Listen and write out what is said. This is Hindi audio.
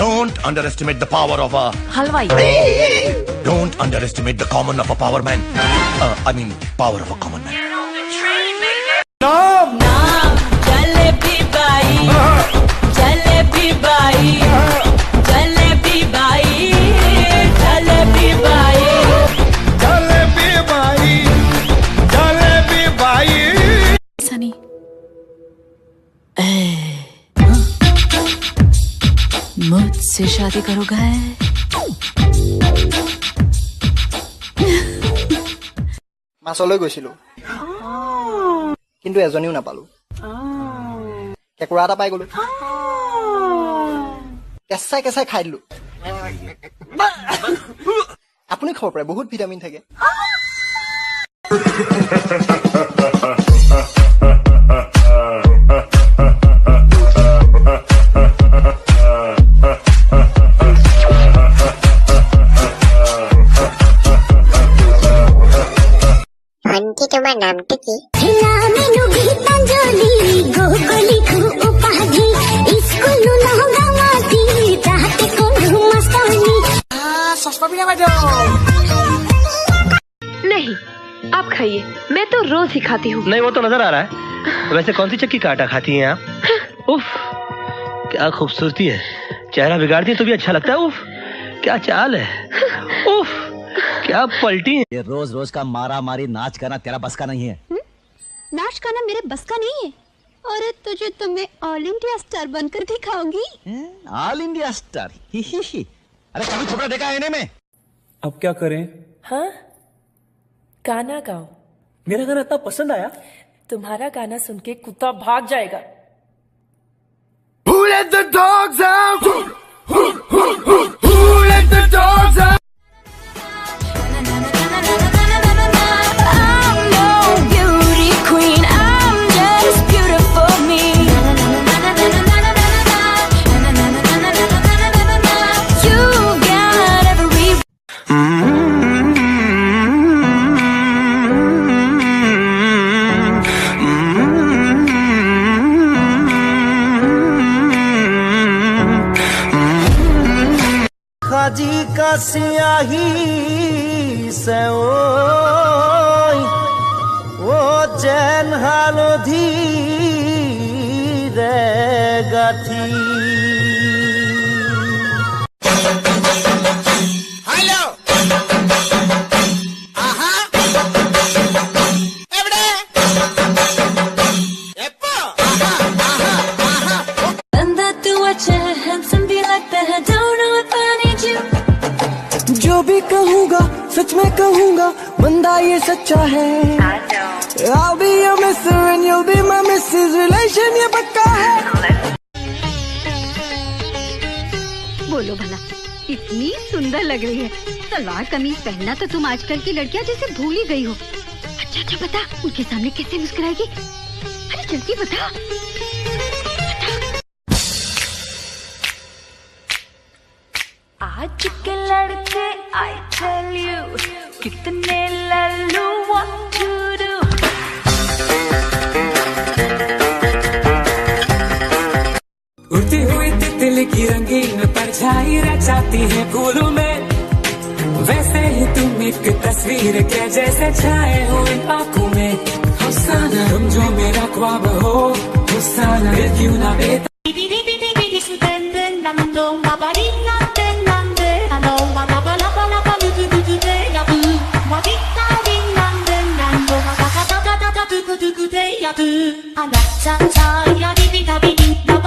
Don't underestimate the power of a हलवाई। Don't underestimate the common of a power man. I mean, power of a common man. नाम jalebi by, jalebi by, jalebi by, jalebi by, jalebi by, jalebi by. Sunny मुझसे शादी करोगे? মাছলৈ গৈছিলো কিন্তু এজনীও নাপালো কেঁকুৰা এটা পাই গলো কেঁচাই কেঁচাই খাই দিলো আপুনি খাব পাৰে বহুত ভিটামিন থাকে আন্টি তোমার নামটা কি? नहीं, आप खाइए, मैं तो रोज ही खाती हूँ। नहीं, वो तो नजर आ रहा है। वैसे कौन सी चक्की का आटा खाती हैं आप? उफ, क्या खूबसूरती है। चेहरा बिगाड़ती है तो भी अच्छा लगता है। उफ, क्या चाल है। उफ, क्या पलटी है। ये रोज रोज का मारा मारी नाच करना तेरा बस का नहीं है। नाच करना मेरे बस का नहीं है। और तुझे तो मैं ऑल इंडिया स्टार बनकर दिखाऊंगी। All India star? अरे कभी छोटा देखा है इन्हें में? अब क्या करें? हाँ, गाना गाओ। मेरा गाना इतना पसंद आया, तुम्हारा गाना सुन के कुत्ता भाग जाएगा। Who let the dogs out? Who let the dogs out? खाजी का सियाही से वो जैन हालो धीरे गाथी Hello. Aha. Evde. Eppo. Aha. Aha. Aha. And that too much handsome be like that. I don't know if I need you. जो भी कहूँगा सच में कहूँगा, बंदा ये सच्चा है। I'll be your mister and you'll be my missus, relation ये पक्का है। बोलो भला, इतनी सुंदर लग रही है। सलवार कमीज पहनना तो तुम आजकल की लड़कियां जैसे भूल ही गई हो। अच्छा बता, उनके सामने कैसे मुस्कुराएगी? अरे जल्दी बता। आज के लड़के I tell you कितने लल्लू what to do। उड़ती हुई तितली की रंगीन परछाई रचाती है फूलों में, वैसे ही तुम एक तस्वीर के जैसे छाए हो इन आंखों में। हुस्साना तुम जो मेरा ख्वाब हो, हुस्साना दिल क्यों ना बेता। I'm not